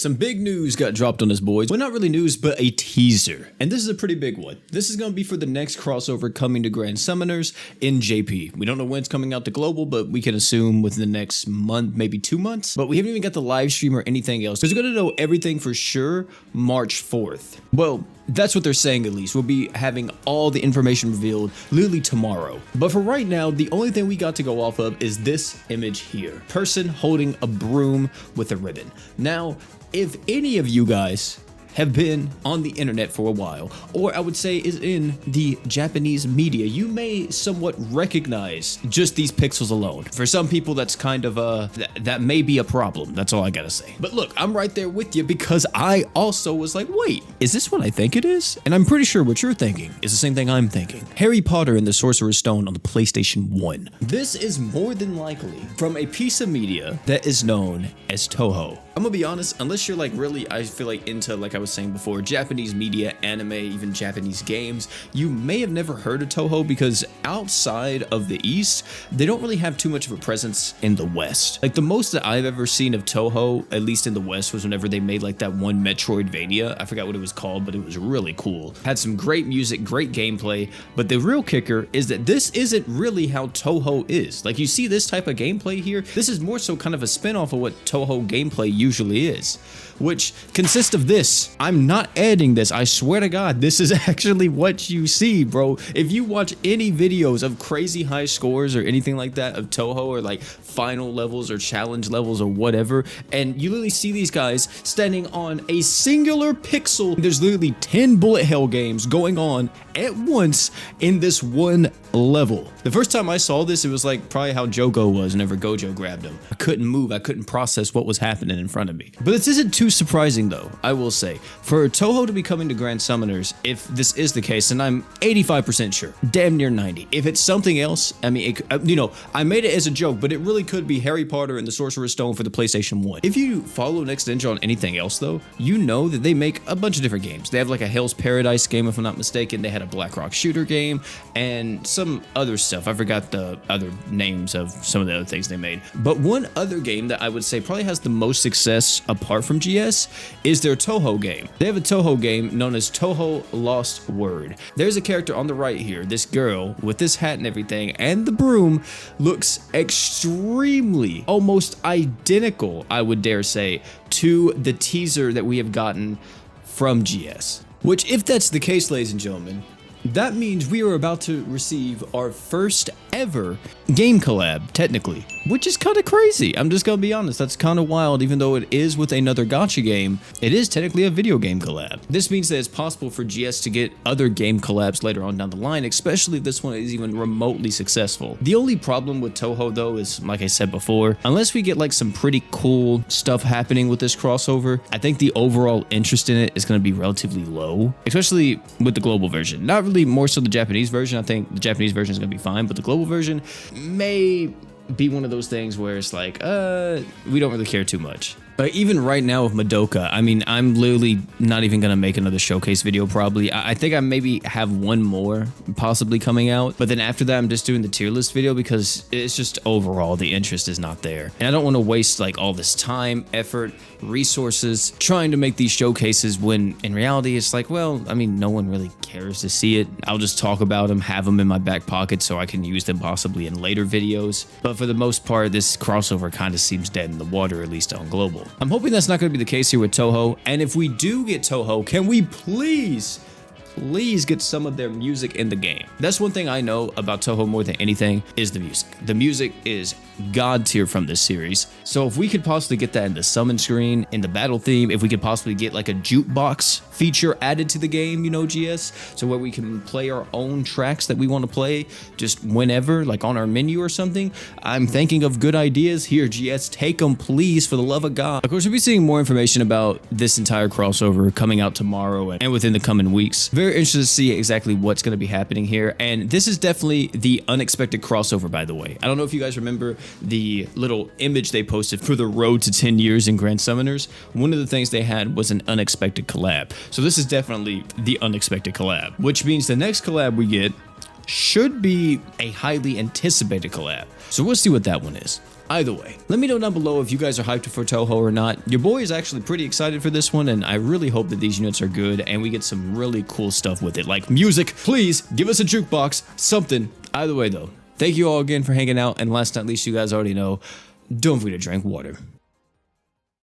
some big news got dropped on us, boys. Well, not really news, but a teaser. And this is a pretty big one. This is going to be for the next crossover coming to Grand Summoners in JP. We don't know when it's coming out to global, but we can assume within the next month, maybe 2 months. But we haven't even got the live stream or anything else. Because we're going to know everything for sure March 4th. Well, that's what they're saying at least. We'll be having all the information revealed literally tomorrow. But for right now, the only thing we got to go off of is this image here. Person holding a broom with a ribbon. Now, if any of you guys have been on the internet for a while, or I would say is in the Japanese media, you may somewhat recognize just these pixels alone. For some people, that's kind of that may be a problem. That's all I gotta say. But look, I'm right there with you because I also was like, wait, is this what I think it is? And I'm pretty sure what you're thinking is the same thing I'm thinking. Harry Potter and the Sorcerer's Stone on the PlayStation 1. This is more than likely from a piece of media that is known as Touhou. I'm gonna be honest, unless you're like really, I feel like into, like I was saying before, Japanese media, anime, even Japanese games, you may have never heard of Touhou because outside of the East, they don't really have too much of a presence in the West. Like the most that I've ever seen of Touhou, at least in the West, was whenever they made like that one Metroidvania. I forgot what it was called, but it was really cool. Had some great music, great gameplay, but the real kicker is that this isn't really how Touhou is. Like you see this type of gameplay here, this is more so kind of a spin-off of what Touhou gameplay usually is, which consists of this. I'm not editing this. I swear to God, this is actually what you see, bro. If you watch any videos of crazy high scores or anything like that of Touhou, or like final levels or challenge levels or whatever, and you literally see these guys standing on a singular pixel, there's literally 10 bullet hell games going on at once in this one level. The first time I saw this, it was like probably how Jogo was whenever Gojo grabbed him. I couldn't move. I couldn't process what was happening in front of me. But this isn't too surprising though, I will say. For Touhou to be coming to Grand Summoners, if this is the case, and I'm 85% sure, damn near 90. If it's something else, I mean, you know, I made it as a joke, but it really could be Harry Potter and the Sorcerer's Stone for the PlayStation 1. If you follow Next Ninja on anything else though, you know that they make a bunch of different games. They have like a Hell's Paradise game, if I'm not mistaken. They had a Black Rock Shooter game and some other stuff. I forgot the other names of some of the other things they made. But one other game that I would say probably has the most success apart from GS is their Touhou game. They have a Touhou game known as Touhou Lost Word. There's a character on the right here, this girl with this hat and everything, and the broom looks extremely, almost identical, I would dare say, to the teaser that we have gotten from GS. Which, if that's the case, ladies and gentlemen, that means we are about to receive our first ever game collab, technically, which is kind of crazy. I'm just gonna be honest, that's kind of wild. Even though it is with another gacha game, it is technically a video game collab. This means that it's possible for GS to get other game collabs later on down the line, especially if this one is even remotely successful. The only problem with Touhou though is, like I said before, unless we get like some pretty cool stuff happening with this crossover, I think the overall interest in it is going to be relatively low, especially with the global version. Not really more so the Japanese version. I think the Japanese version is going to be fine, but the global version may be one of those things where it's like, we don't really care too much. But even right now with Madoka, I mean, I'm literally not even going to make another showcase video probably. I think I maybe have one more possibly coming out. But then after that, I'm just doing the tier list video because it's just overall the interest is not there. And I don't want to waste like all this time, effort, resources trying to make these showcases when in reality it's like, well, I mean, no one really cares to see it. I'll just talk about them, have them in my back pocket so I can use them possibly in later videos. But for the most part, this crossover kind of seems dead in the water, at least on global. I'm hoping that's not going to be the case here with Touhou, and if we do get Touhou, can we please get some of their music in the game? That's one thing I know about Touhou more than anything is the music. The music is god tier from this series. So if we could possibly get that in the summon screen, in the battle theme, if we could possibly get like a jukebox feature added to the game, you know, GS, so where we can play our own tracks that we want to play just whenever, like on our menu or something. I'm thinking of good ideas here, GS. Take them, please, for the love of God. Of course, we'll be seeing more information about this entire crossover coming out tomorrow and within the coming weeks. Very interested to see exactly what's going to be happening here. And this is definitely the unexpected crossover, by the way. I don't know if you guys remember the little image they posted for the road to 10 years in Grand Summoners. One of the things they had was an unexpected collab. So this is definitely the unexpected collab, which means the next collab we get should be a highly anticipated collab. So we'll see what that one is. Either way, let me know down below if you guys are hyped for Touhou or not. Your boy is actually pretty excited for this one, and I really hope that these units are good and we get some really cool stuff with it, like music. Please give us a jukebox, something. Either way though, thank you all again for hanging out, and last but not least, you guys already know, don't forget to drink water.